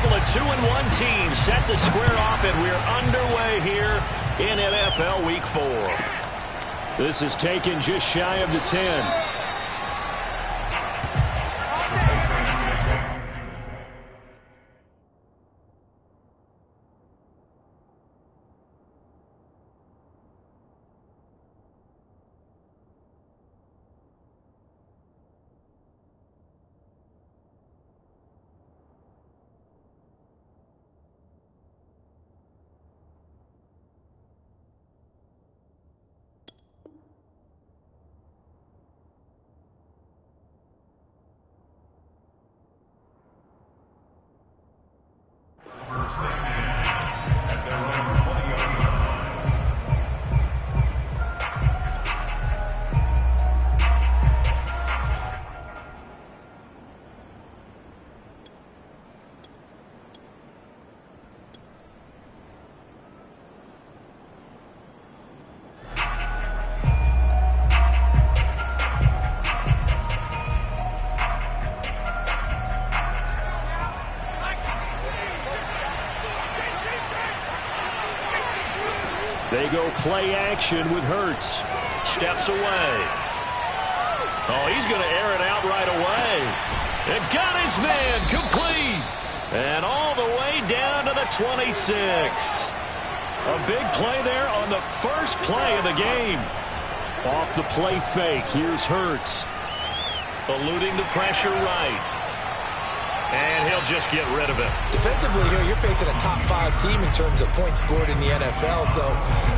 couple of 2-1 teams set to square off, and we're underway here in NFL Week 4. This is taken just shy of the 10. They go play action with Hurts. Steps away. Oh, he's going to air it out right away. And got his man complete. And all the way down to the 26. A big play there on the first play of the game. Off the play fake, here's Hurts. Eluding the pressure right. And he'll just get rid of it. Defensively here, you're facing a top 5 team in terms of points scored in the NFL. So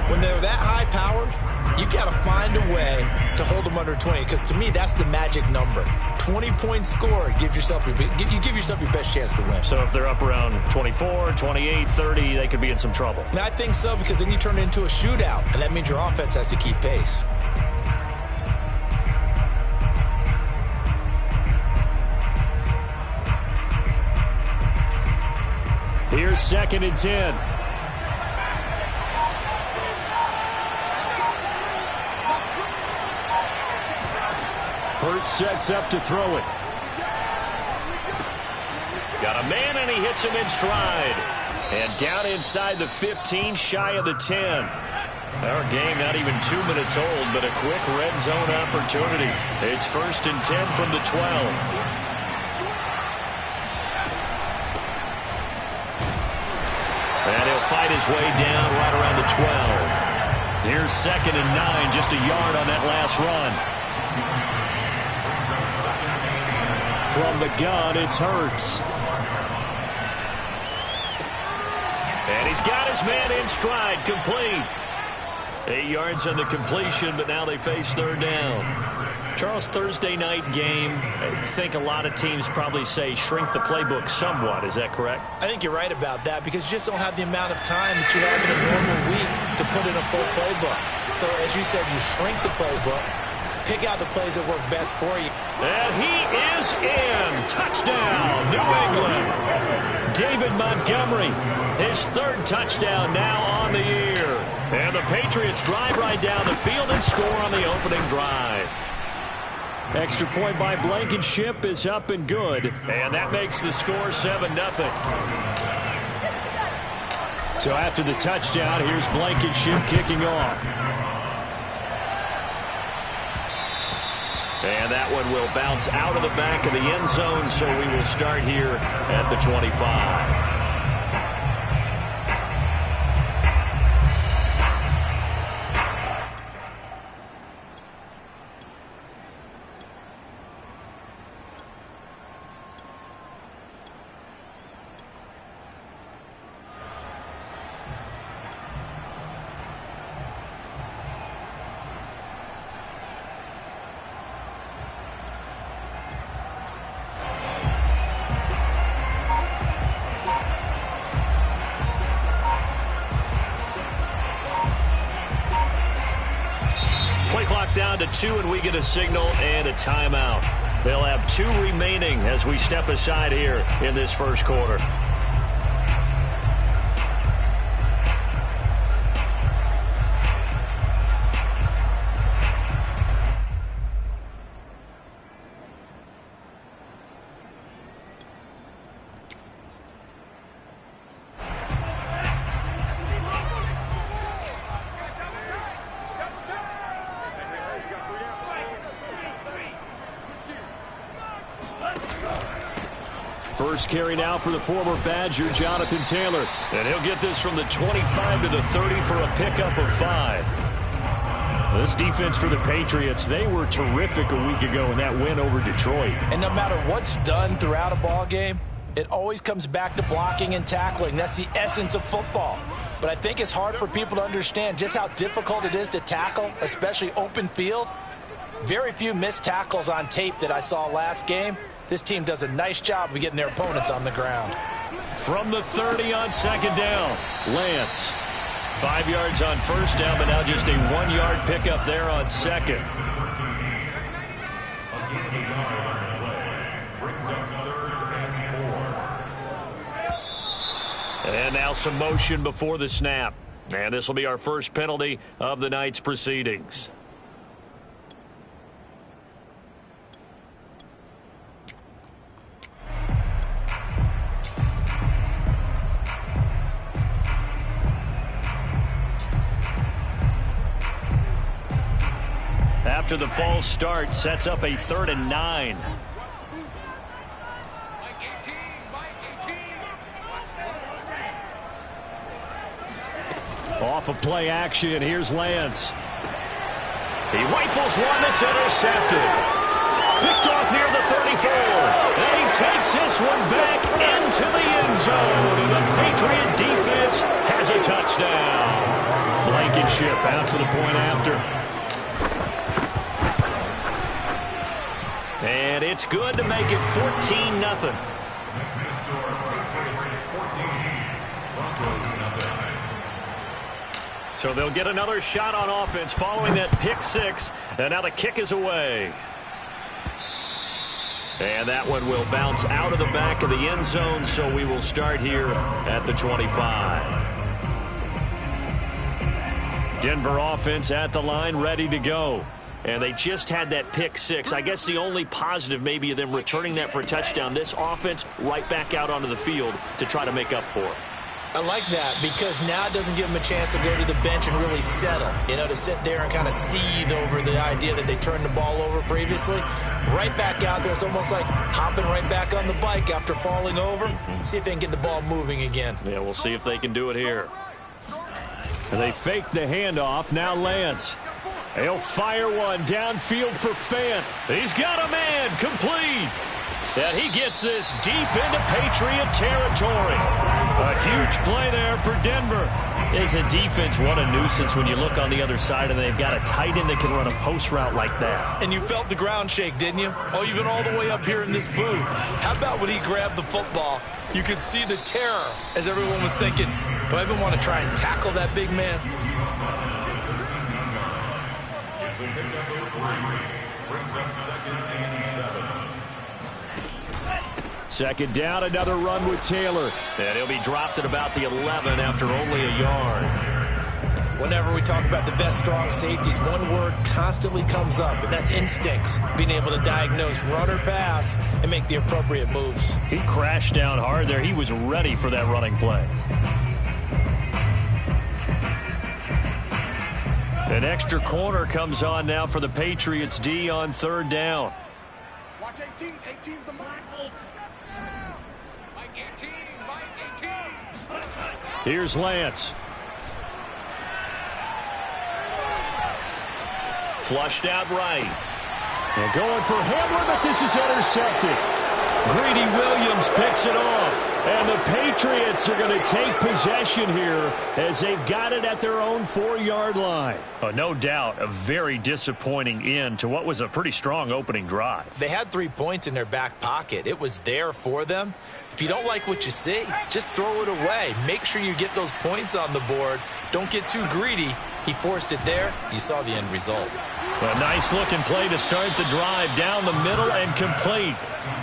when they're that high-powered, you've got to find a way to hold them under 20. Because to me, that's the magic number. 20 points scored, you give yourself your best chance to win. So if they're up around 24, 28, 30, they could be in some trouble. I think so, because then you turn it into a shootout, and that means your offense has to keep pace. Here's 2nd and 10. Hurts sets up to throw it. Got a man, and he hits him in stride. And down inside the 15, shy of the 10. Our game not even 2 minutes old, but a quick red zone opportunity. It's 1st and 10 from the 12. And he'll fight his way down right around the 12. Here's 2nd and 9, just a yard on that last run. From the gun, it's Hurts. And he's got his man in stride, complete. 8 yards on the completion, but now they face 3rd down. Charles, Thursday night game, I think a lot of teams probably say shrink the playbook somewhat. Is that correct? I think you're right about that, because you just don't have the amount of time that you have in a normal week to put in a full playbook. So as you said, you shrink the playbook, pick out the plays that work best for you. And he is in. Touchdown, New England. David Montgomery, his 3rd touchdown now on the year. And the Patriots drive right down the field and score on the opening drive. Extra point by Blankenship is up and good. And that makes the score 7-0. So after the touchdown, here's Blankenship kicking off. And that one will bounce out of the back of the end zone, so we will start here at the 25. Down to 2, and we get a signal and a timeout. They'll have 2 remaining as we step aside here in this first quarter. First carry now for the former Badger, Jonathan Taylor. And he'll get this from the 25 to the 30 for a pickup of 5. This defense for the Patriots, they were terrific a week ago in that win over Detroit. And no matter what's done throughout a ball game, it always comes back to blocking and tackling. That's the essence of football. But I think it's hard for people to understand just how difficult it is to tackle, especially open field. Very few missed tackles on tape that I saw last game. This team does a nice job of getting their opponents on the ground. From the 30 on second down, Lance. 5 yards on first down, but now just a 1-yard pickup there on second. And now some motion before the snap. And this will be our first penalty of the night's proceedings. After the false start, sets up a 3rd and 9. Off of play action, here's Lance. He rifles one that's intercepted. Picked off near the 34. And he takes this one back into the end zone. And the Patriot defense has a touchdown. Blankenship out for the point after. And it's good to make it 14-0. So they'll get another shot on offense following that pick 6. And now the kick is away. And that one will bounce out of the back of the end zone, so we will start here at the 25. Denver offense at the line, ready to go. And they just had that pick 6. I guess the only positive maybe of them returning that for a touchdown. This offense right back out onto the field to try to make up for it. I like that because now it doesn't give them a chance to go to the bench and really settle. You know, to sit there and kind of seethe over the idea that they turned the ball over previously. Right back out there. It's almost like hopping right back on the bike after falling over. See if they can get the ball moving again. Yeah, we'll see if they can do it here. And they fake the handoff. Now Lance. He'll fire one downfield for Fant. He's got a man complete. And he gets this deep into Patriot territory. A huge play there for Denver. As a defense, what a nuisance when you look on the other side and they've got a tight end that can run a post route like that. And you felt the ground shake, didn't you? Oh, you've been all the way up here in this booth. How about when he grabbed the football? You could see the terror as everyone was thinking, do I even want to try and tackle that big man? Brings up 2nd and 7. Second down, another run with Taylor. And he'll be dropped at about the 11 after only a yard. Whenever we talk about the best strong safeties, one word constantly comes up, and that's instincts. Being able to diagnose run or pass and make the appropriate moves. He crashed down hard there. He was ready for that running play. An extra corner comes on now for the Patriots D on 3rd down. Watch 18. 18's the mark. Mike 18. Mike 18. Here's Lance. Flushed out right. And going for Hamler, but this is intercepted. Greedy Williams picks it off. And the Patriots are going to take possession here as they've got it at their own 4-yard line. Oh, no doubt a very disappointing end to what was a pretty strong opening drive. They had 3 points in their back pocket. It was there for them. If you don't like what you see, just throw it away. Make sure you get those points on the board. Don't get too greedy. He forced it there. You saw the end result. A nice-looking play to start the drive down the middle and complete.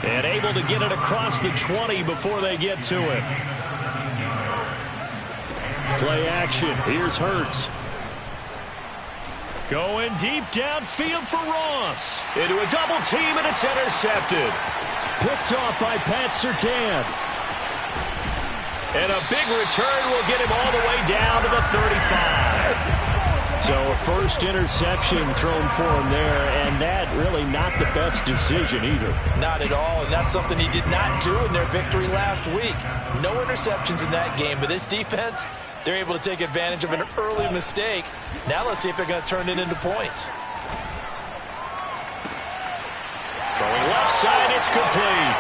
And able to get it across the 20 before they get to it. Play action. Here's Hurts. Going deep downfield for Ross. Into a double team, and it's intercepted. Picked off by Pat Surtain. And a big return will get him all the way down to the 35. So a first interception thrown for him there, and that really not the best decision either. Not at all, and that's something he did not do in their victory last week. No interceptions in that game, but this defense, they're able to take advantage of an early mistake. Now let's see if they're going to turn it into points. Throwing left side, it's complete.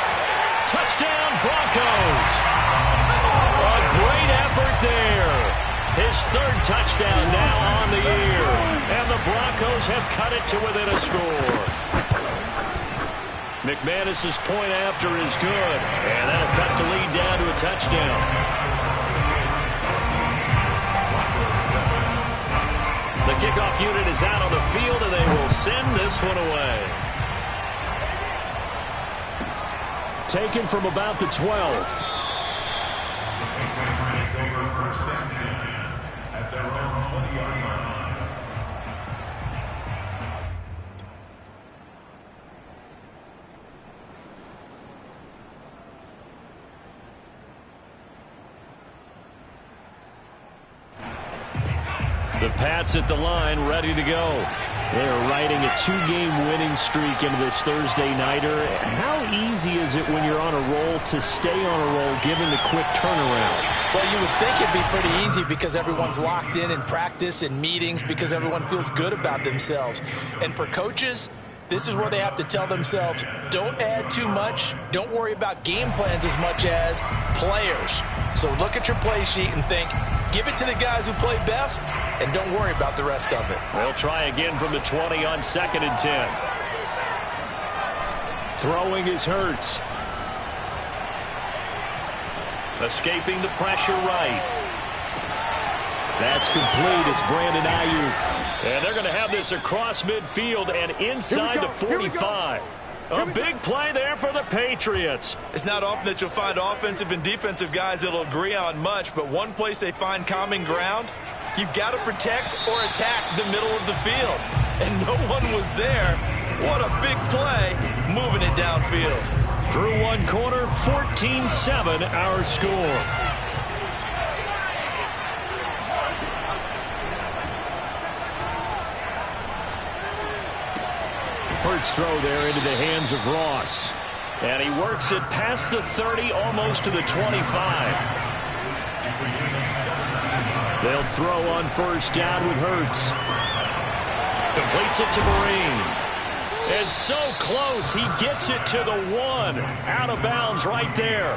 Touchdown, Broncos. A great effort there. His third touchdown now on the year. And the Broncos have cut it to within a score. McManus's point after is good. And that'll cut the lead down to a touchdown. The kickoff unit is out on the field, and they will send this one away. Taken from about the 12. At their own 20-yard line. The Pats at the line, ready to go. They're riding a 2-game winning streak into this Thursday nighter. How easy is it when you're on a roll to stay on a roll given the quick turnaround? Well, you would think it'd be pretty easy because everyone's locked in practice and meetings because everyone feels good about themselves. And for coaches, this is where they have to tell themselves, don't add too much. Don't worry about game plans as much as players. So look at your play sheet and think, give it to the guys who play best, and don't worry about the rest of it. They'll try again from the 20 on 2nd and 10. Throwing is Hurts. Escaping the pressure right. That's complete. It's Brandon Ayuk. And they're going to have this across midfield and inside the 45. A big play there for the Patriots. It's not often that you'll find offensive and defensive guys that'll agree on much, but one place they find common ground, you've got to protect or attack the middle of the field. And no one was there. What a big play, moving it downfield. Through one quarter, 14-7 our score. Hurts throw there into the hands of Ross. And he works it past the 30, almost to the 25. They'll throw on first down with Hurts. Completes it to Marine. It's so close, he gets it to the 1. Out of bounds right there.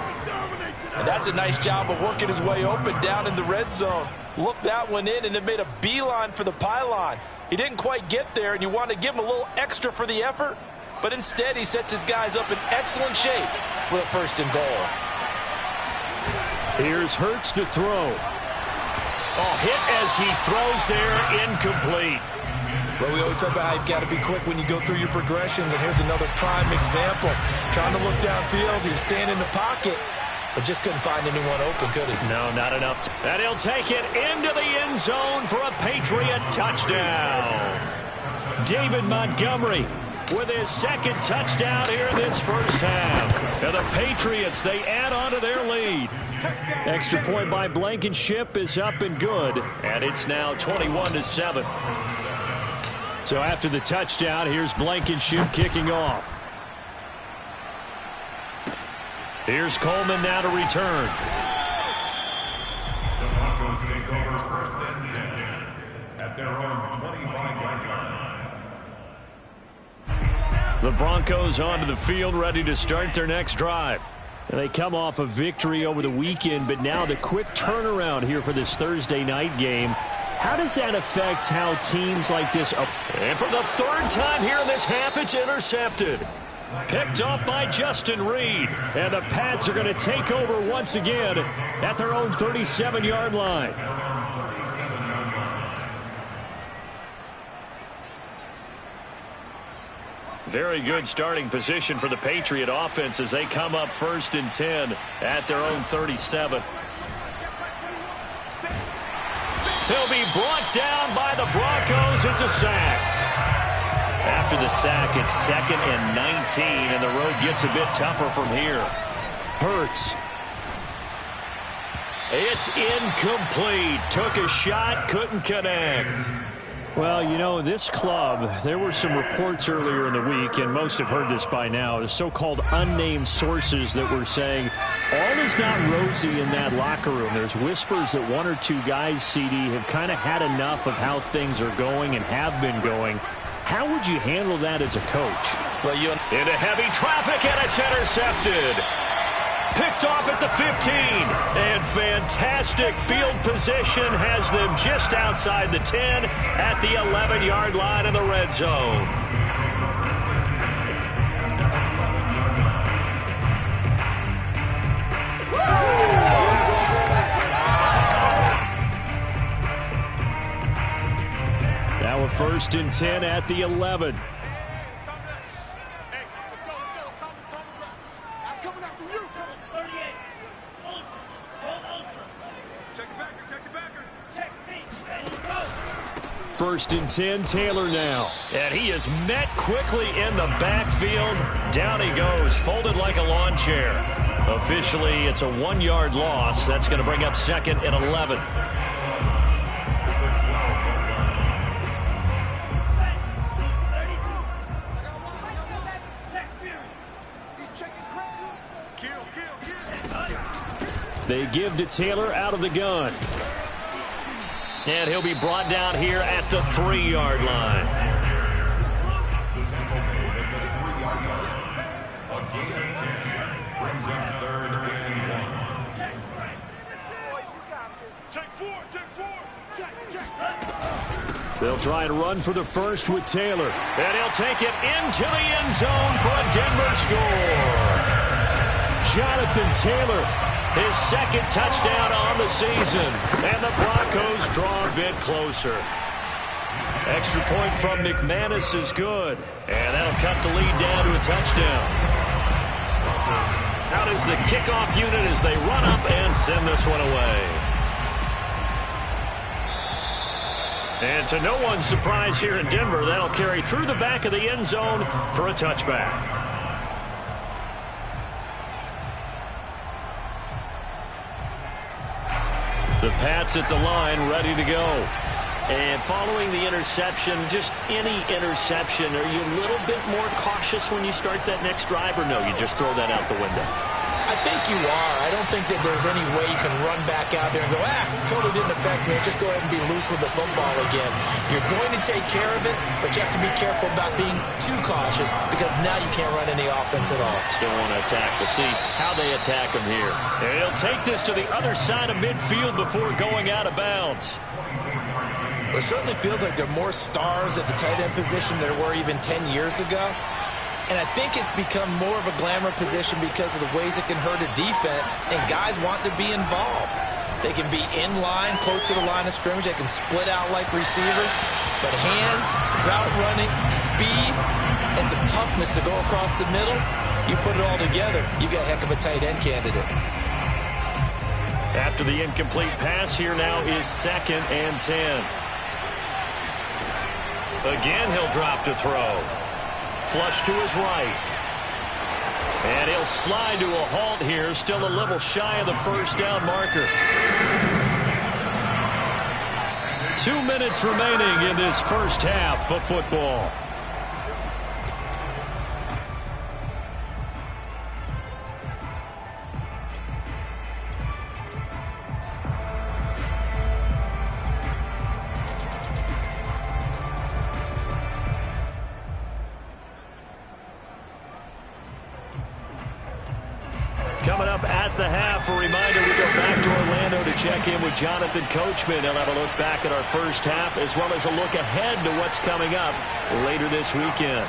And that's a nice job of working his way open down in the red zone. Looked that one in and it made a beeline for the pylon. He didn't quite get there, and you want to give him a little extra for the effort, but instead he sets his guys up in excellent shape for the 1st and goal. Here's Hurts to throw. Oh, hit as he throws there, incomplete. But we always talk about how you've got to be quick when you go through your progressions, and here's another prime example. Trying to look downfield, he was staying in the pocket, but just couldn't find anyone open, could he? No, not enough. And he'll take it into the end zone for a Patriot touchdown. David Montgomery with his 2nd touchdown here in this first half. And the Patriots, they add on to their lead. Extra point by Blankenship is up and good. And it's now 21-7. So after the touchdown, here's Blankenship kicking off. Here's Coleman now to return. The Broncos take over 1st and 10 at their own 25-yard line. The Broncos onto the field, ready to start their next drive. And they come off a victory over the weekend, but now the quick turnaround here for this Thursday night game. How does that affect how teams like this... And for the 3rd time here in this half, it's intercepted. Picked off by Justin Reed. And the Pats are going to take over once again at their own 37-yard line. Very good starting position for the Patriot offense as they come up 1st and 10 at their own 37. He'll be brought down by the Broncos. It's a sack. After the sack, it's 2nd and 19, and the road gets a bit tougher from here. Hurts. It's incomplete. Took a shot, couldn't connect. Well, you know, this club, there were some reports earlier in the week, and most have heard this by now, the so-called unnamed sources that were saying all is not rosy in that locker room. There's whispers that one or two guys, CD, have kind of had enough of how things are going and have been going. How would you handle that as a coach? Well, into heavy traffic, and it's intercepted. Picked off at the 15, and fantastic field position has them just outside the 10 at the 11-yard line in the red zone. Now a 1st and 10 at the 11. First and 10, Taylor now. And he is met quickly in the backfield. Down he goes, folded like a lawn chair. Officially, it's a 1-yard loss. That's going to bring up 2nd and 11. They give to Taylor out of the gun. And he'll be brought down here at the 3-yard line. They'll try and run for the first with Taylor. And he'll take it into the end zone for a Denver score. Jonathan Taylor, his 2nd touchdown on the season. And the Broncos draw a bit closer. Extra point from McManus is good. And that'll cut the lead down to a touchdown. Out is the kickoff unit as they run up and send this one away. And to no one's surprise here in Denver, that'll carry through the back of the end zone for a touchback. The Pats at the line, ready to go. And following the interception, just any interception, are you a little bit more cautious when you start that next drive, or no, you just throw that out the window? I think you are. I don't think that there's any way you can run back out there and go, totally didn't affect me. Let's just go ahead and be loose with the football again. You're going to take care of it, but you have to be careful about being too cautious because now you can't run any offense at all. Still want to attack. We'll see how they attack him here. And he'll take this to the other side of midfield before going out of bounds. It certainly feels like there are more stars at the tight end position than there were even 10 years ago. And I think it's become more of a glamour position because of the ways it can hurt a defense, and guys want to be involved. They can be in line, close to the line of scrimmage. They can split out like receivers. But hands, route running, speed, and some toughness to go across the middle, you put it all together, you got a heck of a tight end candidate. After the incomplete pass, here now is 2nd and 10. Again, he'll drop to throw. Flush to his right. And he'll slide to a halt here. Still a little shy of the first down marker. 2 minutes remaining in this first half of football. Coming up at the half, a reminder, we go back to Orlando to check in with Jonathan Coachman. He'll have a look back at our first half as well as a look ahead to what's coming up later this weekend.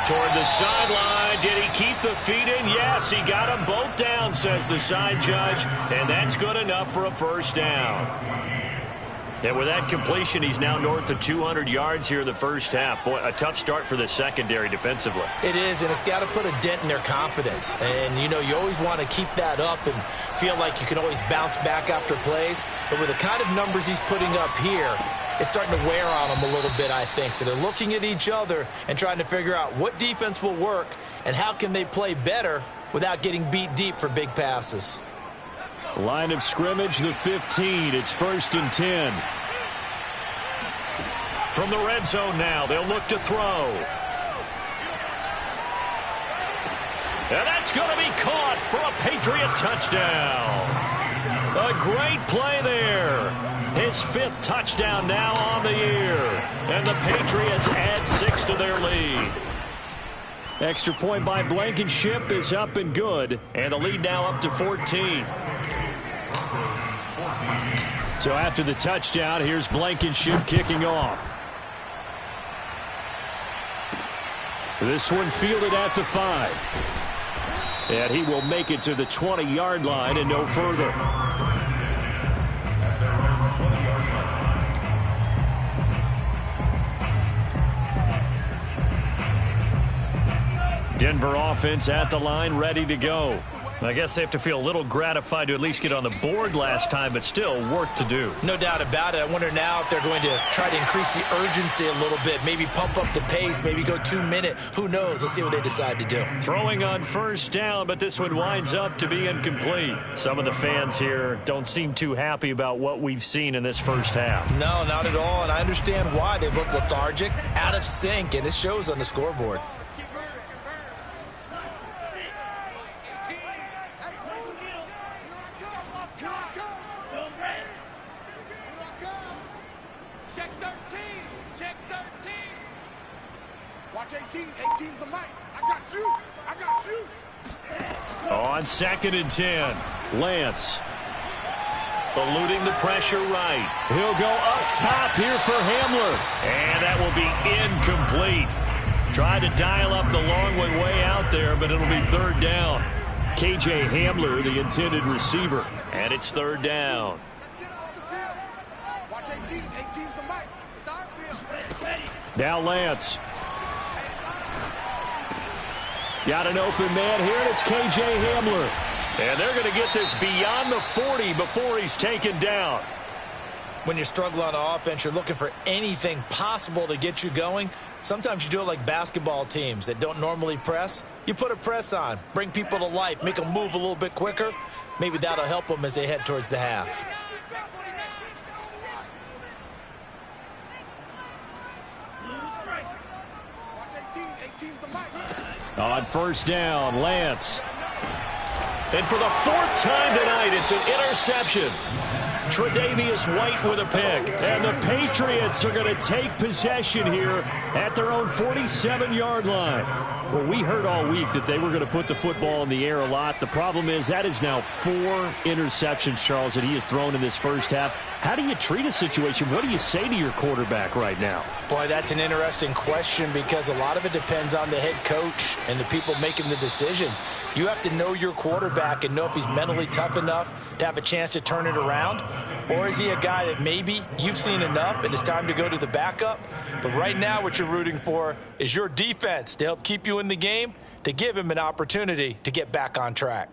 Toward the sideline. Did he keep the feet in? Yes, he got them both down, says the side judge, and that's good enough for a first down. And with that completion, he's now north of 200 yards here in the first half. Boy, a tough start for the secondary defensively. It is, and it's got to put a dent in their confidence. And, you know, you always want to keep that up and feel like you can always bounce back after plays. But with the kind of numbers he's putting up here, it's starting to wear on them a little bit, I think. So they're looking at each other and trying to figure out what defense will work and how can they play better without getting beat deep for big passes. Line of scrimmage, the 15. It's 1st and 10. From the red zone now, they'll look to throw. And that's going to be caught for a Patriot touchdown. A great play there. His 5th touchdown now on the year. And the Patriots add 6 to their lead. Extra point by Blankenship is up and good. And the lead now up to 14. So after the touchdown, here's Blankenship kicking off. This one fielded at the 5. And he will make it to the 20-yard line and no further. Denver offense at the line, ready to go. I guess they have to feel a little gratified to at least get on the board last time, but still work to do. No doubt about it. I wonder now if they're going to try to increase the urgency a little bit, maybe pump up the pace, maybe go 2-minute. Who knows? Let's see what they decide to do. Throwing on 1st down, but this one winds up to be incomplete. Some of the fans here don't seem too happy about what we've seen in this first half. No, not at all, and I understand why. They look lethargic, out of sync, and it shows on the scoreboard. On 2nd and 10, Lance. Eluding the pressure right. He'll go up top here for Hamler. And that will be incomplete. Tried to dial up the long one way out there, but it'll be 3rd down. K.J. Hamler, the intended receiver. And it's 3rd down. Now Lance. Got an open man here, and it's K.J. Hamler. And they're going to get this beyond the 40 before he's taken down. When you struggle on offense, you're looking for anything possible to get you going. Sometimes you do it like basketball teams that don't normally press. You put a press on, bring people to life, make them move a little bit quicker. Maybe that'll help them as they head towards the half. On 1st down, Lance. And for the 4th time tonight, it's an interception. Tre'Davious White with a pick. And the Patriots are going to take possession here at their own 47-yard line. Well, we heard all week that they were going to put the football in the air a lot. The problem is that is now 4 interceptions, Charles, that he has thrown in this first half. How do you treat a situation? What do you say to your quarterback right now? Boy, that's an interesting question because a lot of it depends on the head coach and the people making the decisions. You have to know your quarterback and know if he's mentally tough enough to have a chance to turn it around. Or is he a guy that maybe you've seen enough and it's time to go to the backup? But right now what you're rooting for is your defense to help keep you in the game, to give him an opportunity to get back on track.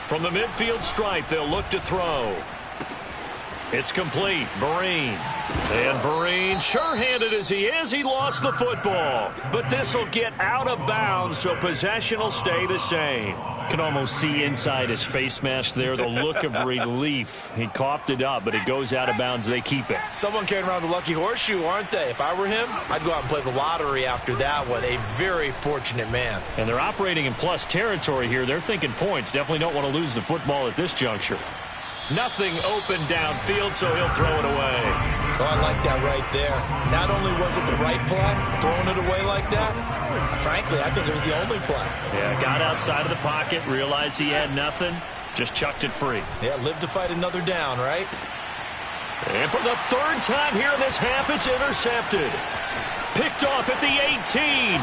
From the midfield stripe, they'll look to throw. It's complete. Vereen. And Vereen, sure-handed as he is, he lost the football. But this will get out of bounds, so possession will stay the same. Can almost see inside his face mask there the look of relief. He coughed it up, but it goes out of bounds. They keep it. Someone carrying around the lucky horseshoe, aren't they? If I were him, I'd go out and play the lottery after that one. A very fortunate man. And they're operating in plus territory here. They're thinking points. Definitely don't want to lose the football at this juncture. Nothing open downfield, so he'll throw it away. Oh, I like that right there. Not only was it the right play, throwing it away like that, frankly, I think it was the only play. Yeah, got outside of the pocket, realized he had nothing, just chucked it free. Yeah, live to fight another down, right? And for the 3rd time here in this half, it's intercepted. Picked off at the 18.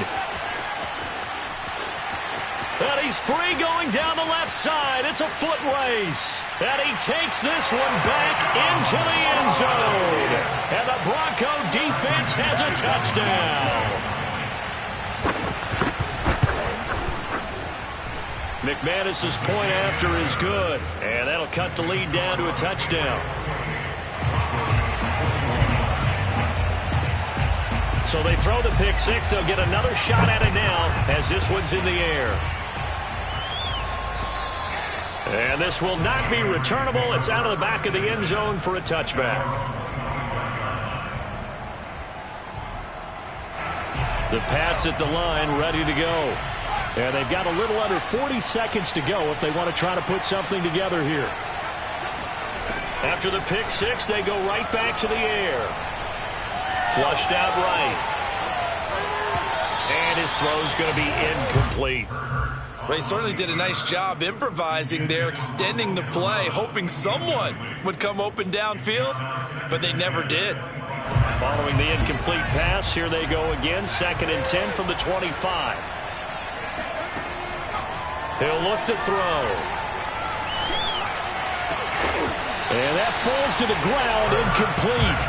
And he's free going down the left side. It's a foot race. And he takes this one back into the end zone. And the Bronco defense has a touchdown. McManus's point after is good. And that'll cut the lead down to a touchdown. So they throw the pick six. They'll get another shot at it now as this one's in the air. And this will not be returnable. It's out of the back of the end zone for a touchback. The Pats at the line ready to go. And they've got a little under 40 seconds to go if they want to try to put something together here. After the pick six, they go right back to the air. Flushed out right. And his throw's going to be incomplete. Well, he certainly did a nice job improvising there, extending the play, hoping someone would come open downfield, but they never did. Following the incomplete pass, here they go again, 2nd and 10 from the 25. He'll look to throw. And that falls to the ground, incomplete.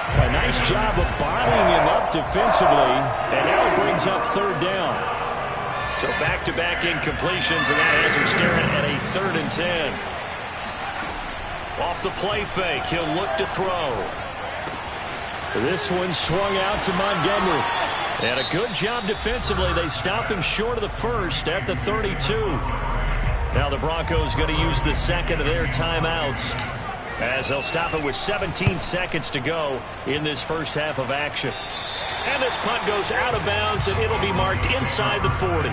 A nice job of bottling him up defensively, and now it brings up 3rd down. So back-to-back incompletions, and that has him staring at a 3rd and 10. Off the play fake, he'll look to throw. This one swung out to Montgomery. And a good job defensively. They stop him short of the first at the 32. Now the Broncos going to use the second of their timeouts as they'll stop it with 17 seconds to go in this first half of action. And this punt goes out of bounds, and it'll be marked inside the 40.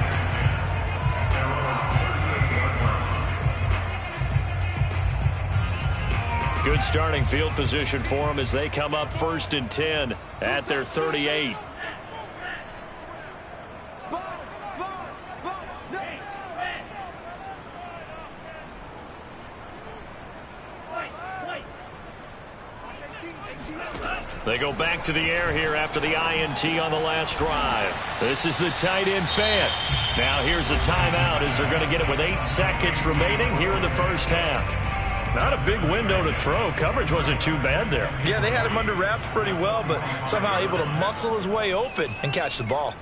Good starting field position for them as they come up 1st and 10 at their 38. They go back to the air here after the INT on the last drive. This is the tight end Fant. Now here's a timeout as they're going to get it with 8 seconds remaining here in the first half. Not a big window to throw. Coverage wasn't too bad there. Yeah, they had him under wraps pretty well, but somehow able to muscle his way open and catch the ball.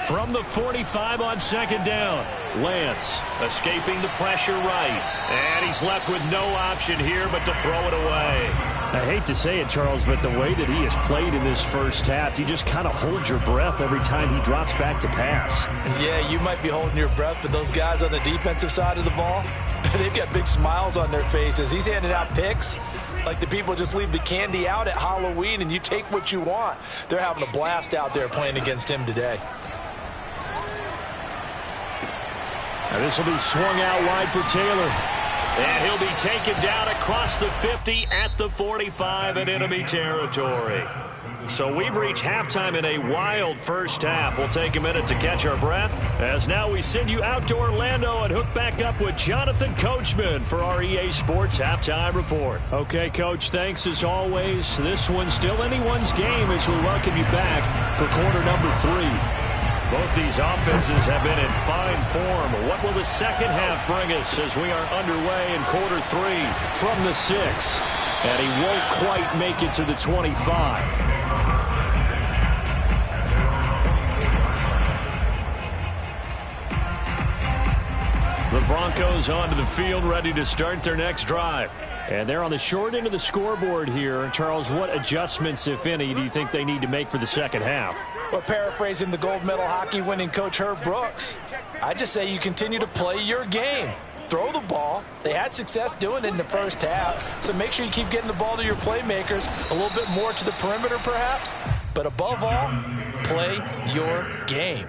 From the 45 on 2nd down, Lance escaping the pressure right. And he's left with no option here but to throw it away. I hate to say it, Charles, but the way that he has played in this first half, you just kind of hold your breath every time he drops back to pass. Yeah, you might be holding your breath, but those guys on the defensive side of the ball, they've got big smiles on their faces. He's handing out picks like the people just leave the candy out at Halloween and you take what you want. They're having a blast out there playing against him today. Now this will be swung out wide for Taylor. And he'll be taken down across the 50 at the 45 in enemy territory. So we've reached halftime in a wild first half. We'll take a minute to catch our breath as now we send you out to Orlando and hook back up with Jonathan Coachman for our EA Sports Halftime Report. Okay, Coach, thanks as always. This one's still anyone's game as we welcome you back for quarter number 3. Both these offenses have been in fine form. What will the second half bring us as we are underway in quarter 3 from the 6? And he won't quite make it to the 25. The Broncos onto the field ready to start their next drive. And they're on the short end of the scoreboard here. Charles, what adjustments, if any, do you think they need to make for the second half? Well, paraphrasing the gold medal hockey winning coach Herb Brooks, I just say you continue to play your game. Throw the ball. They had success doing it in the first half, so make sure you keep getting the ball to your playmakers, a little bit more to the perimeter perhaps, but above all, play your game.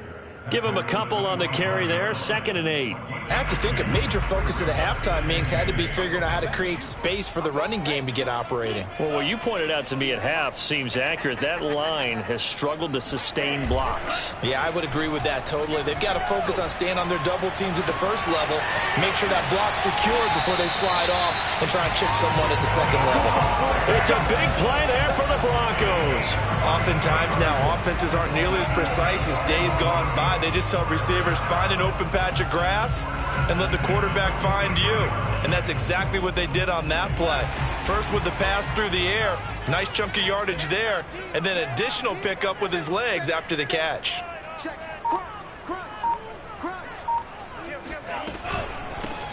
Give him a couple on the carry there, 2nd and 8. I have to think a major focus of the halftime meetings had to be figuring out how to create space for the running game to get operating. Well, what you pointed out to me at half seems accurate. That line has struggled to sustain blocks. Yeah, I would agree with that totally. They've got to focus on staying on their double teams at the first level, make sure that block's secured before they slide off and try and chip someone at the second level. It's a big play there for the Broncos. Oftentimes now, offenses aren't nearly as precise as days gone by. They just tell receivers, find an open patch of grass and let the quarterback find you. And that's exactly what they did on that play. First with the pass through the air, nice chunk of yardage there, and then additional pickup with his legs after the catch.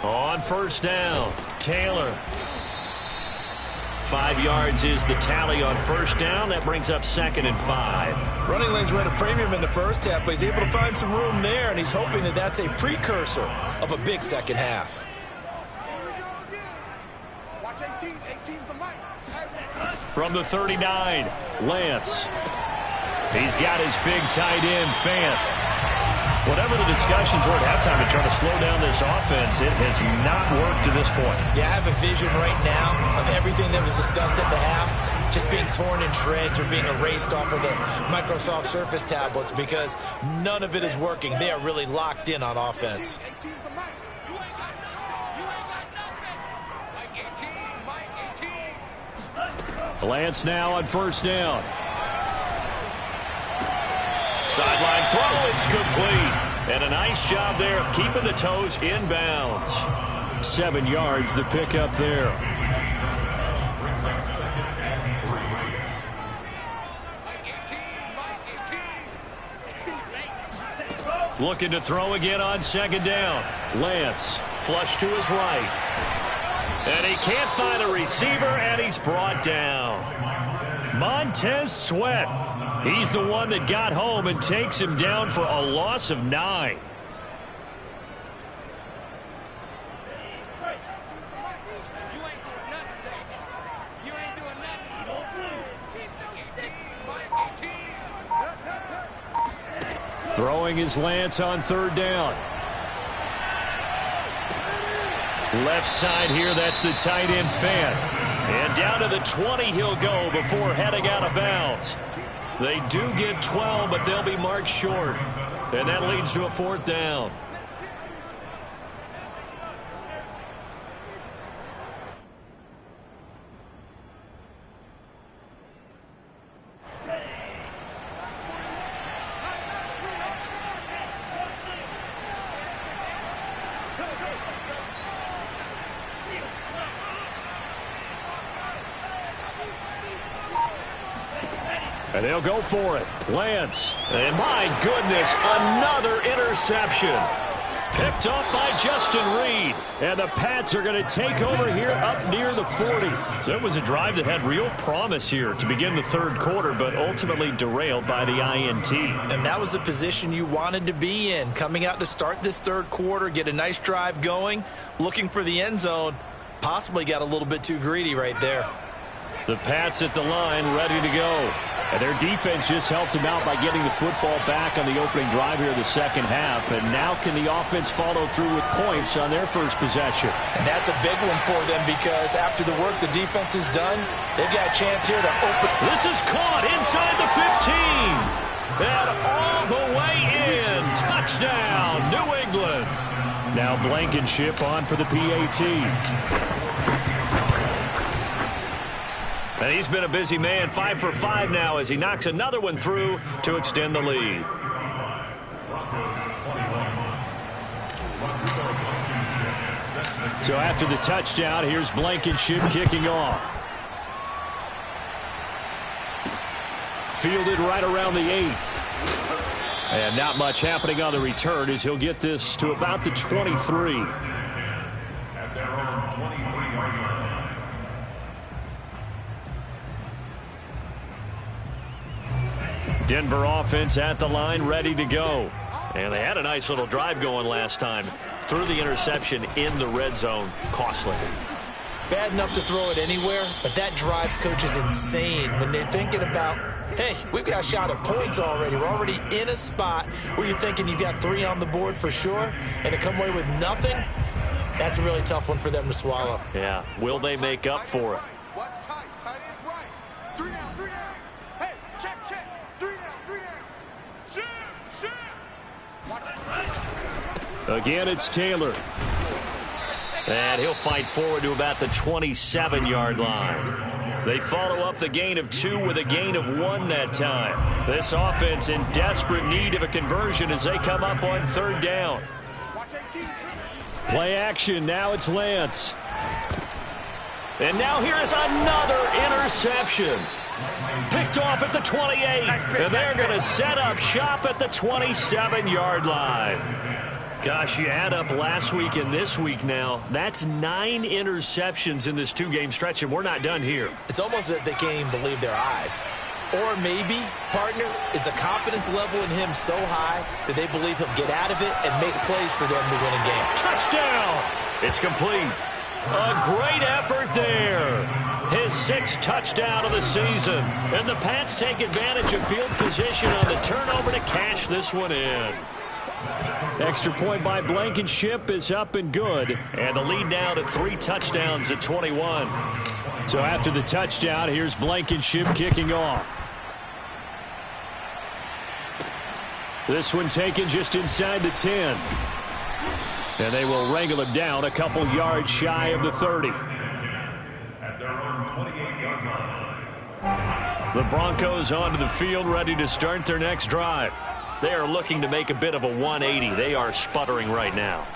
On 1st down, Taylor 5 yards is the tally on first down. That brings up 2nd and 5. Running lanes were at a premium in the first half, but he's able to find some room there, and he's hoping that that's a precursor of a big second half. From the 39, Lance. He's got his big tight end, Fant. Whatever the discussions were at halftime to try to slow down this offense, it has not worked to this point. Yeah, I have a vision right now of everything that was discussed at the half just being torn in shreds or being erased off of the Microsoft Surface tablets because none of it is working. They are really locked in on offense. Lance now on first down. Sideline throw, it's complete. And a nice job there of keeping the toes inbounds. 7 yards, the pickup there. Looking to throw again on second down. Lance, flush to his right. And he can't find a receiver, and he's brought down. Montez Sweat. He's the one that got home and takes him down for a loss of 9. Throwing his Lance on third down. Left side here, that's the tight end Fant. And down to the 20 he'll go before heading out of bounds. They do get 12, but they'll be marked short. And that leads to a fourth down. And they'll go for it. Lance. And my goodness, another interception. Picked off by Justin Reed. And the Pats are going to take over here up near the 40. So it was a drive that had real promise here to begin the third quarter, but ultimately derailed by the INT. And that was the position you wanted to be in. Coming out to start this third quarter, get a nice drive going, looking for the end zone. Possibly got a little bit too greedy right there. The Pats at the line, ready to go. And their defense just helped them out by getting the football back on the opening drive here in the second half. And now can the offense follow through with points on their first possession? And that's a big one for them because after the work the defense has done, they've got a chance here to open. This is caught inside the 15. And all the way in. Touchdown, New England. Now Blankenship on for the PAT. And he's been a busy man, 5 for 5 now as he knocks another one through to extend the lead. So after the touchdown, here's Blankenship kicking off. Fielded right around the 8. And not much happening on the return as he'll get this to about the 23. At their own 23-yard line. Denver offense at the line, ready to go. And they had a nice little drive going last time. Threw the interception in the red zone. Costly. Bad enough to throw it anywhere, but that drives coaches insane when they're thinking about, hey, we've got a shot at points already. We're already in a spot where you're thinking you got 3 on the board for sure, and to come away with nothing, that's a really tough one for them to swallow. Yeah. Will they make up for it? What's tight? Tight is right. 3 down, 3 down. Hey, check, check. 3 down, 3 down. Shoot, shoot. Watch it. Again, it's Taylor. And he'll fight forward to about the 27-yard line. They follow up the gain of 2 with a gain of 1 that time. This offense in desperate need of a conversion as they come up on third down. Play action. Now it's Lance. And now here is another interception. Picked off at the 28. And they're going to set up shop at the 27-yard line. Gosh, you add up last week and this week now. That's 9 interceptions in this 2-game stretch, and we're not done here. It's almost as if they can't even believe their eyes. Or maybe, partner, is the confidence level in him so high that they believe he'll get out of it and make plays for them to win a game. Touchdown! It's complete. A great effort there. His 6th touchdown of the season. And the Pats take advantage of field position on the turnover to cash this one in. Extra point by Blankenship is up and good. And the lead now to 3 touchdowns at 21. So after the touchdown, here's Blankenship kicking off. This one taken just inside the 10. And they will wrangle him down a couple yards shy of the 30. At their own 28-yard line. The Broncos onto the field, ready to start their next drive. They are looking to make a bit of a 180. They are sputtering right now.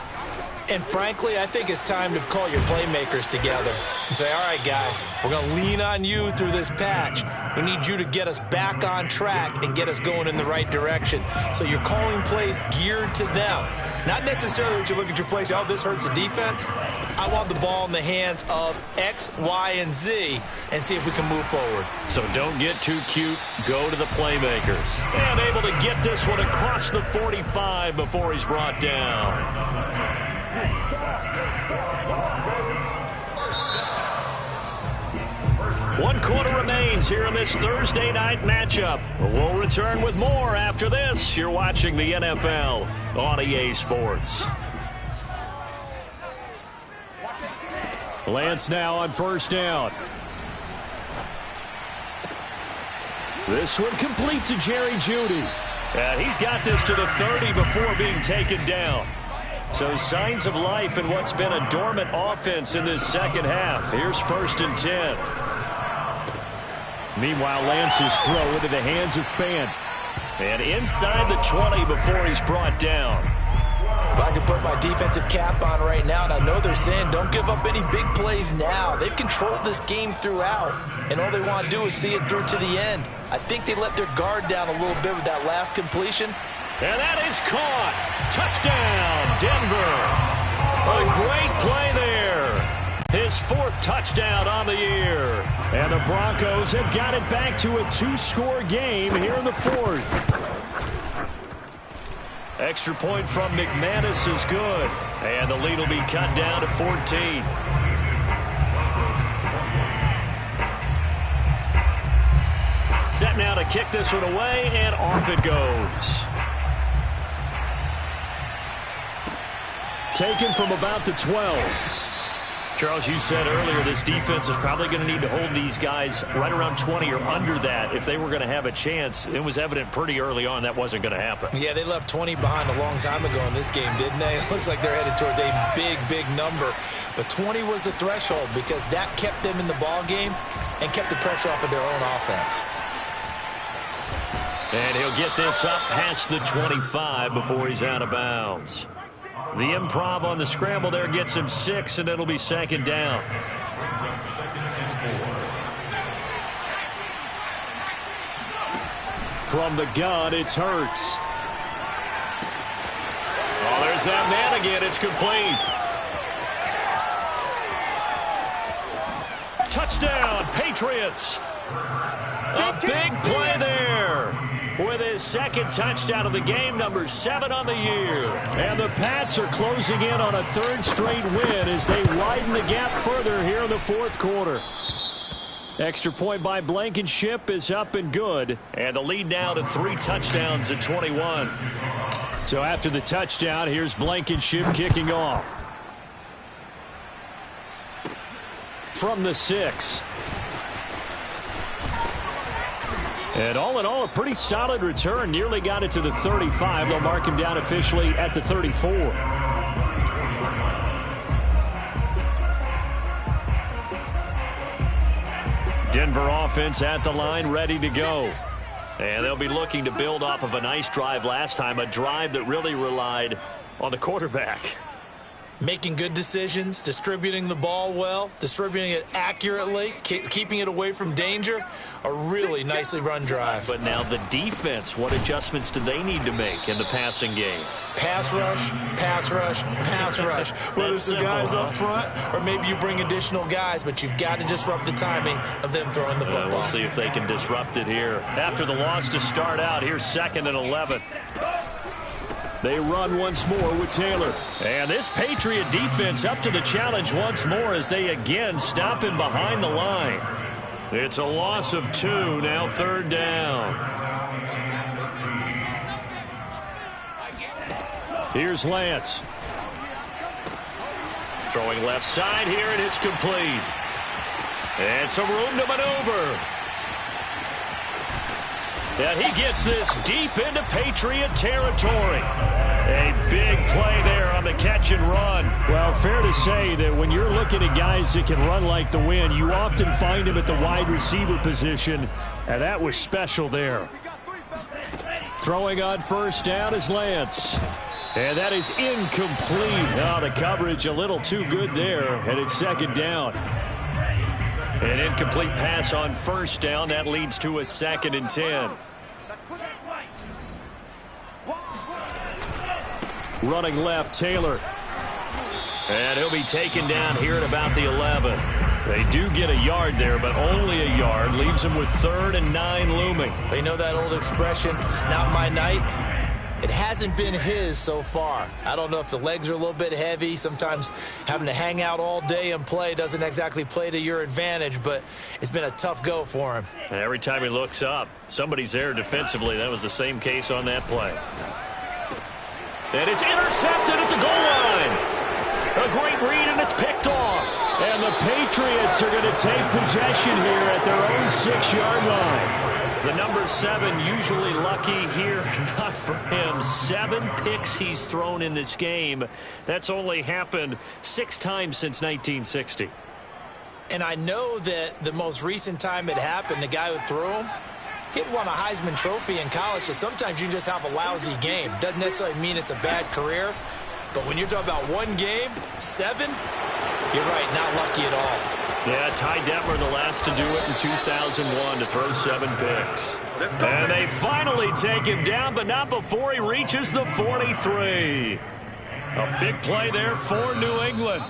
And frankly, I think it's time to call your playmakers together and say, all right, guys, we're going to lean on you through this patch. We need you to get us back on track and get us going in the right direction. So you're calling plays geared to them. Not necessarily when you look at your plays, oh, this hurts the defense. I want the ball in the hands of X, Y, and Z and see if we can move forward. So don't get too cute. Go to the playmakers. And able to get this one across the 45 before he's brought down. 1 quarter remains here in this Thursday night matchup. We'll return with more after this. You're watching the NFL on EA Sports. Lance now on first down. This one complete to Jerry Jeudy. He's got this to the 30 before being taken down. So signs of life in what's been a dormant offense in this second half. Here's 1st and 10. Meanwhile, Lance's throw into the hands of Fant. And inside the 20 before he's brought down. Well, I can put my defensive cap on right now, and I know they're saying don't give up any big plays now. They've controlled this game throughout, and all they want to do is see it through to the end. I think they let their guard down a little bit with that last completion. And that is caught. Touchdown, Denver. A great play there. His 4th touchdown on the year. And the Broncos have got it back to a 2-score game here in the 4th. Extra point from McManus is good. And the lead will be cut down to 14. Set now to kick this one away, and off it goes. Taken from about the 12. Charles, you said earlier this defense is probably going to need to hold these guys right around 20 or under that if they were going to have a chance. It was evident pretty early on that wasn't going to happen. Yeah, they left 20 behind a long time ago in this game, didn't they? It looks like they're headed towards a big, big number. But 20 was the threshold because that kept them in the ball game and kept the pressure off of their own offense. And he'll get this up past the 25 before he's out of bounds. The improv on the scramble there gets him 6, and it'll be 2nd down. From the gun, it's Hurts. Oh, there's that man again. It's complete. Touchdown, Patriots. A big play there. With his 2nd touchdown of the game, number 7 on the year. And the Pats are closing in on a 3rd straight win as they widen the gap further here in the 4th quarter. Extra point by Blankenship is up and good. And the lead now to 3 touchdowns at 21. So after the touchdown, here's Blankenship kicking off. From the 6. And all in all, a pretty solid return. Nearly got it to the 35. They'll mark him down officially at the 34. Denver offense at the line, ready to go. And they'll be looking to build off of a nice drive last time, a drive that really relied on the quarterback. Making good decisions, distributing the ball well, distributing it accurately, keeping it away from danger. A really nicely run drive. But now the defense, what adjustments do they need to make in the passing game? pass rush, pass rush, pass rush. Whether it's the guys up front or maybe you bring additional guys, but you've got to disrupt the timing of them throwing the football. We'll see if they can disrupt it here. After the loss to start out, here's 2nd and 11. They run once more with Taylor. And this Patriot defense up to the challenge once more as they again stop him behind the line. It's a loss of 2, now 3rd down. Here's Lance. Throwing left side here, and it's complete. And some room to maneuver. And he gets this deep into Patriot territory. A big play there on the catch and run. Well, fair to say that when you're looking at guys that can run like the wind, you often find them at the wide receiver position, and that was special there. Throwing on 1st down is Lance. And that is incomplete. Oh, the coverage a little too good there, and it's 2nd down. An incomplete pass on 1st down. That leads to a 2nd and 10. Running left, Taylor. And he'll be taken down here at about the 11. They do get a yard there, but only a yard. Leaves them with 3rd and 9 looming. You know that old expression, it's not my night? It hasn't been his so far. I don't know if the legs are a little bit heavy. Sometimes having to hang out all day and play doesn't exactly play to your advantage, but it's been a tough go for him. And every time he looks up, somebody's there defensively. That was the same case on that play. And it's intercepted at the goal line. A great read, and it's picked off. And the Patriots are going to take possession here at their own 6-yard line. The number 7 usually lucky here. Not for him. 7 picks he's thrown in this game. That's only happened 6 times since 1960. And I know that the most recent time it happened, the guy who threw him, he'd won a Heisman Trophy in college, so sometimes you just have a lousy game. Doesn't necessarily mean it's a bad career, but when you're talking about 1 game, 7, you're right, not lucky at all. Yeah, Ty Detmer the last to do it in 2001 to throw 7 picks. And they finally take him down, but not before he reaches the 43. A big play there for New England.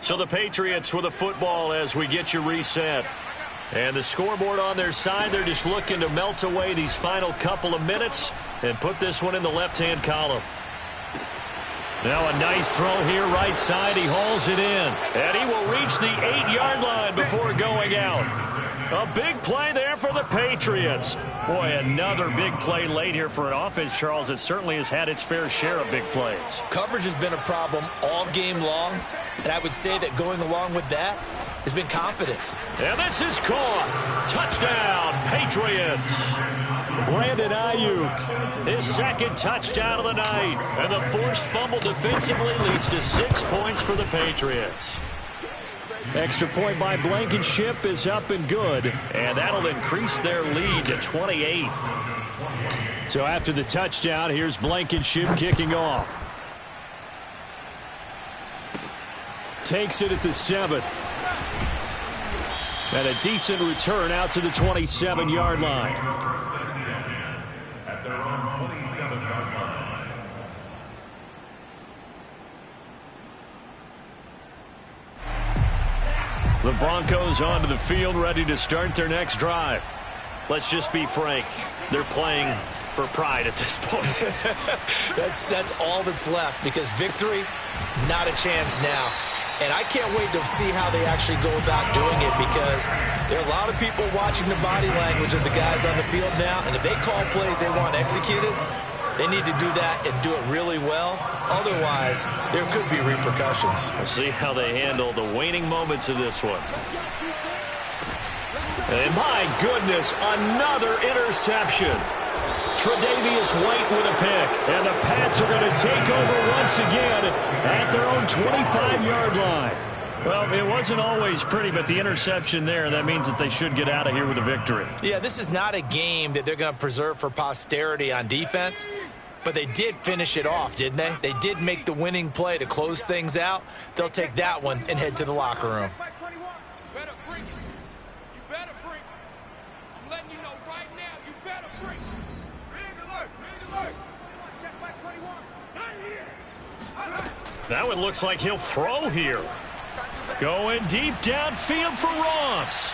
So the Patriots with a football as we get you reset. And the scoreboard on their side, they're just looking to melt away these final couple of minutes and put this one in the left-hand column. Now a nice throw here right side. He hauls it in. And he will reach the 8-yard line before going out. A big play there for the Patriots. Boy, another big play late here for an offense, Charles, that certainly has had its fair share of big plays. Coverage has been a problem all game long, and I would say that going along with that has been confidence. And this is caught. Touchdown, Patriots. Brandon Ayuk, his 2nd touchdown of the night. And the forced fumble defensively leads to 6 points for the Patriots. Extra point by Blankenship is up and good. And that'll increase their lead to 28. So after the touchdown, here's Blankenship kicking off. Takes it at the 7. And a decent return out to the 27-yard line. At their own 27-yard line. The Broncos onto the field, ready to start their next drive. Let's just be frank. They're playing for pride at this point. That's all that's left, because victory, not a chance now. And I can't wait to see how they actually go about doing it, because there are a lot of people watching the body language of the guys on the field now, and if they call plays they want executed, they need to do that and do it really well. Otherwise, there could be repercussions. We'll see how they handle the waning moments of this one. And my goodness, another interception. Tre'Davious White with a pick. And the Pats are going to take over once again at their own 25-yard line. Well, it wasn't always pretty, but the interception there, that means that they should get out of here with a victory. Yeah, this is not a game that they're going to preserve for posterity on defense. But they did finish it off, didn't they? They did make the winning play to close things out. They'll take that one and head to the locker room. That one looks like he'll throw here. Going deep downfield for Ross.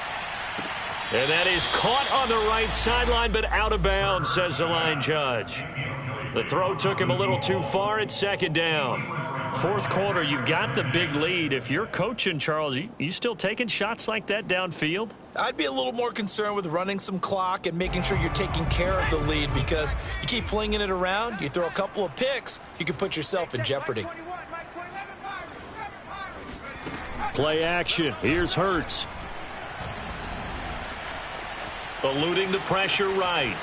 And that is caught on the right sideline, but out of bounds, says the line judge. The throw took him a little too far. It's second down. Fourth quarter, you've got the big lead. If you're coaching, Charles, you still taking shots like that downfield? I'd be a little more concerned with running some clock and making sure you're taking care of the lead, because you keep flinging it around, you throw a couple of picks, you can put yourself in jeopardy. Play action. Here's Hurts. Eluding the pressure right.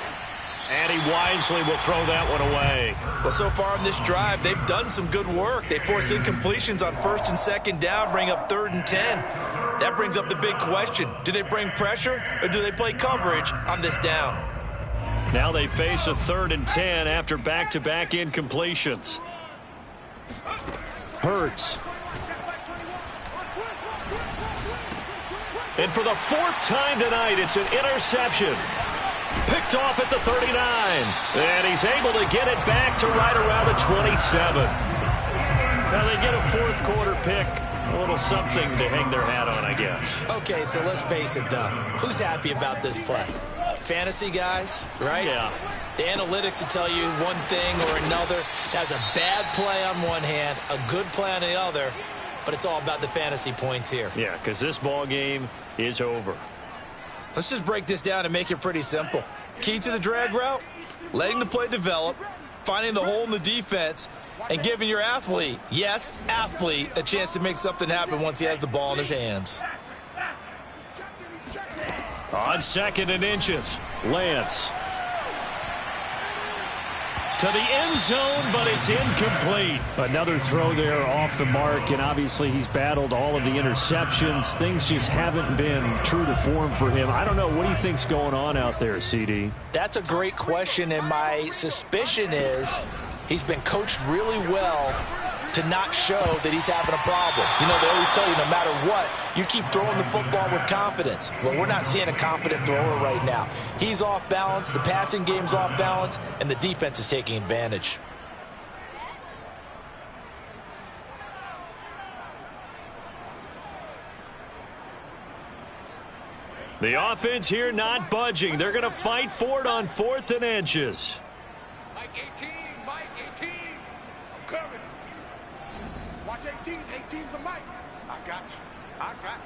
And he wisely will throw that one away. Well, so far in this drive, they've done some good work. They force incompletions on first and second down, bring up 3rd and 10. That brings up the big question. Do they bring pressure, or do they play coverage on this down? Now they face a 3rd and 10 after back-to-back incompletions. Hurts. And for the 4th time tonight, it's an interception. Picked off at the 39. And he's able to get it back to right around the 27. Now they get a fourth quarter pick. A little something to hang their hat on, I guess. Okay, so let's face it, though. Who's happy about this play? Fantasy guys, right? Yeah. The analytics will tell you one thing or another. That's a bad play on one hand, a good play on the other. But it's all about the fantasy points here. Yeah, because this ball game is over. Let's just break this down and make it pretty simple. Key to the drag route, letting the play develop, finding the hole in the defense, and giving your athlete, yes, athlete, a chance to make something happen once he has the ball in his hands. On 2nd and inches, Lance. To the end zone, but it's incomplete. Another throw there off the mark, and obviously he's battled all of the interceptions. Things just haven't been true to form for him. I don't know. What do you think's going on out there, CD? That's a great question, and my suspicion is he's been coached really well to not show that he's having a problem. You know, they always tell you no matter what, you keep throwing the football with confidence. Well, we're not seeing a confident thrower right now. He's off balance, the passing game's off balance, and the defense is taking advantage. The offense here not budging. They're going to fight for it on 4th and inches. Mike 18, Mike 18. I'm coming. Watch 18. 18's the mic. I got you. I got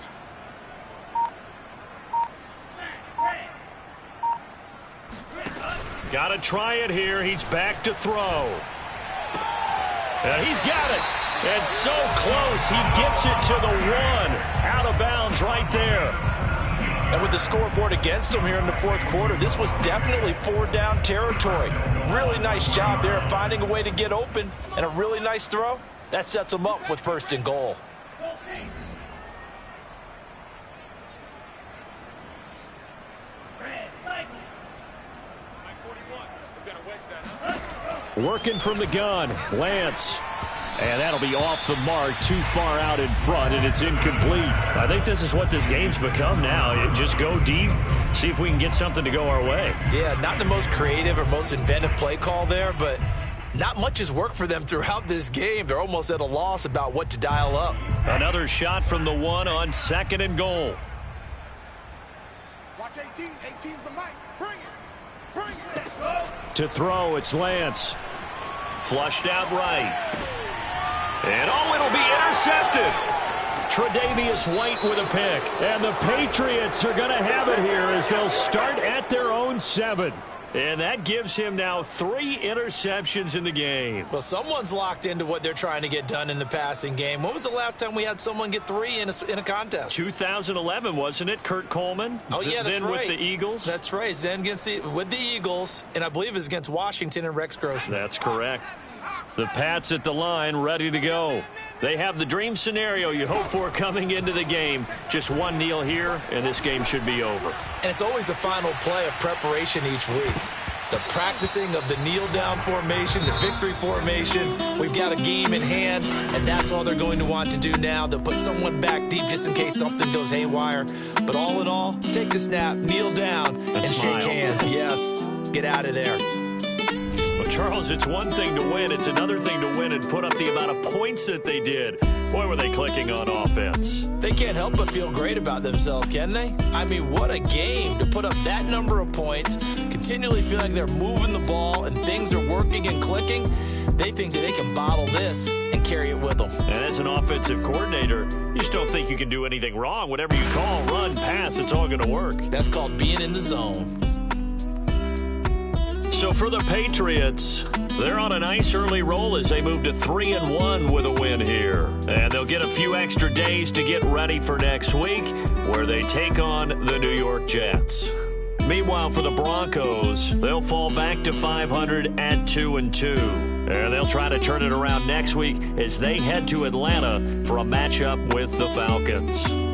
you. Got to try it here. He's back to throw. And he's got it. And so close. He gets it to the 1. Out of bounds right there. And with the scoreboard against him here in the fourth quarter, this was definitely 4-down territory. Really nice job there of finding a way to get open, and a really nice throw. That sets him up with 1st and goal. Working from the gun, Lance. And that'll be off the mark, too far out in front, and it's incomplete. I think this is what this game's become now. Just go deep, see if we can get something to go our way. Yeah, not the most creative or most inventive play call there, but not much has worked for them throughout this game. They're almost at a loss about what to dial up. Another shot from the 1 on 2nd and goal. Watch 18. 18's the mic. Bring it. Bring it. To throw, it's Lance. Flushed out right. And it'll be intercepted. Tre'Davious White with a pick. And the Patriots are going to have it here as they'll start at their own 7. And that gives him now 3 interceptions in the game. Well, someone's locked into what they're trying to get done in the passing game. When was the last time we had someone get 3 in a contest? 2011, wasn't it? Kurt Coleman? Oh, yeah, that's then right. With the Eagles? That's right. Then with the Eagles, and I believe it's against Washington and Rex Grossman. That's correct. The Pats at the line, ready to go. They have the dream scenario you hope for coming into the game. Just 1 kneel here, and this game should be over. And it's always the final play of preparation each week. The practicing of the kneel-down formation, the victory formation. We've got a game in hand, and that's all they're going to want to do now. They'll put someone back deep just in case something goes haywire. But all in all, take the snap, kneel down, and shake hands. Yes, get out of there. Well, Charles, it's one thing to win. It's another thing to win and put up the amount of points that they did. Boy, were they clicking on offense. They can't help but feel great about themselves, can they? I mean, what a game to put up that number of points, continually feel like they're moving the ball and things are working and clicking. They think that they can bottle this and carry it with them. And as an offensive coordinator, you just don't think you can do anything wrong. Whatever you call, run, pass, it's all going to work. That's called being in the zone. So for the Patriots, they're on a nice early roll as they move to 3-1 with a win here. And they'll get a few extra days to get ready for next week, where they take on the New York Jets. Meanwhile, for the Broncos, they'll fall back to 500 at 2-2. And they'll try to turn it around next week as they head to Atlanta for a matchup with the Falcons.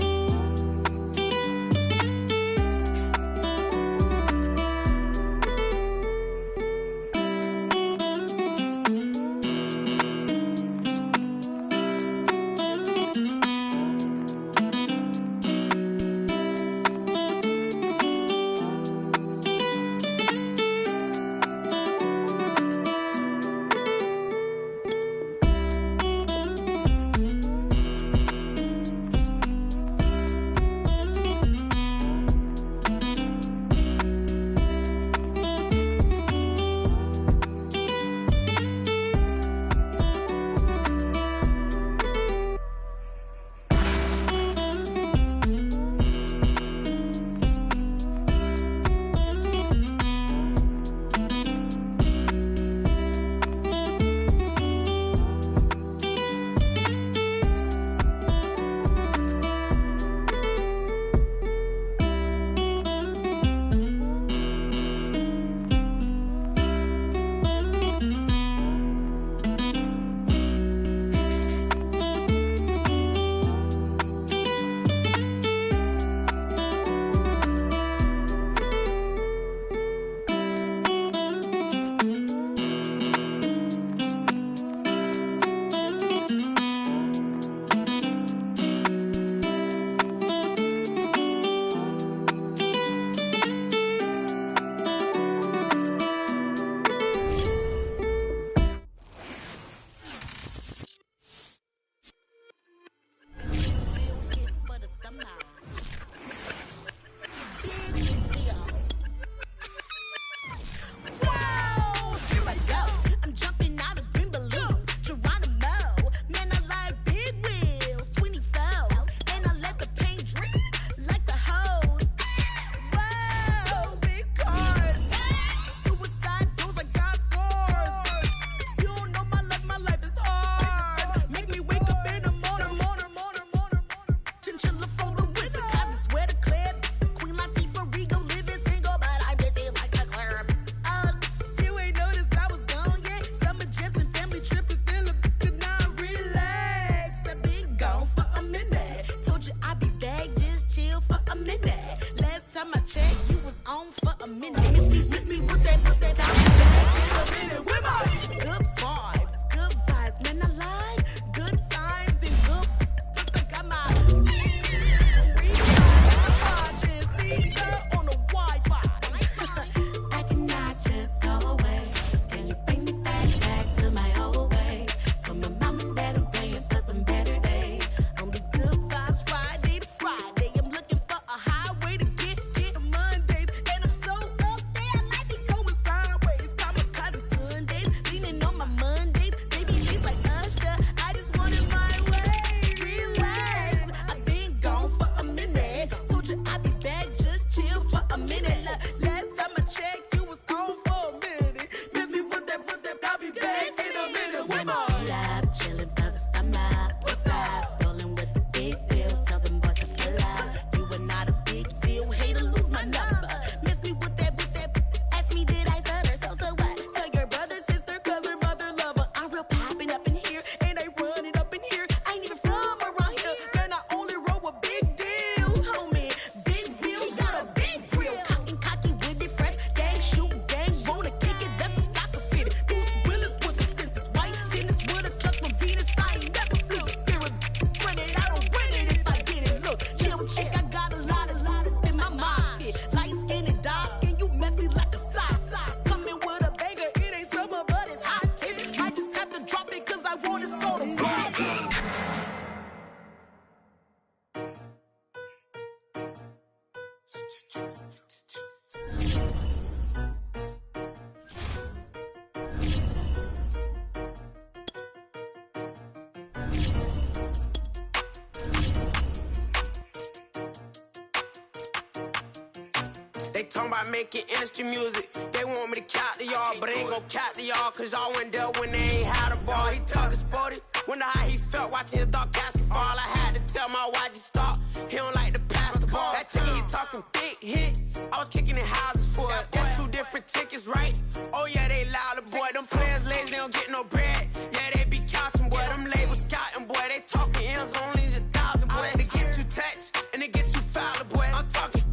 talking about making industry music. They want me to count to y'all, but I ain't gon' count to y'all, cause y'all went there when they ain't had a ball. He talking sporty, wonder how he felt watching his dog basketball. I had to tell my YG stop, he don't like to pass the ball. That chicken, he talking big hit, I was kicking in houses for it. That's 2 different tickets, right? Oh yeah, they louder, boy. Them players lazy, they don't get no bread. Yeah, they be counting, boy. Them labels scouting, boy. They talking M's only the 1,000, boy. They get you touched, and they get you fouled, boy. I'm talking,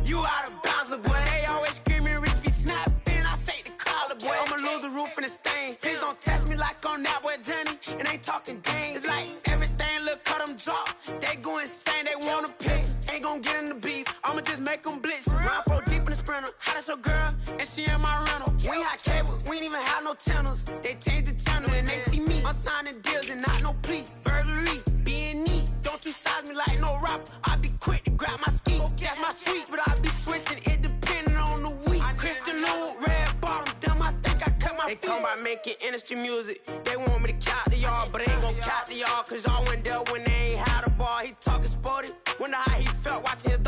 you out of bounds, boy. They always screaming, Rich be snapping. I say the collar, boy. I'ma lose the roof and the stain. Please don't test me like on that boy Johnny. And ain't talking dang. It's like everything look cut them drop. They go insane, they want a pitch. Ain't gon' get in the beef. I'ma just make them blitz. Round 4 deep in the sprinter. How that's your girl? And she in my rental. We ain't had cable, we ain't even have no channels. They changed the channel and they see me. I'm signing deals and not no plea. Burglary, being neat. Don't you size me like no rapper. I be quick to grab my ski. That's my sweet, but I be switching it depending on the week. Christian Lou, red bottom, damn, I think I cut my feet. They talking about making industry music. They want me to count to y'all, but I ain't gon' count to y'all, cause y'all went there when they ain't had a ball. He talking sporty, wonder how he felt watching his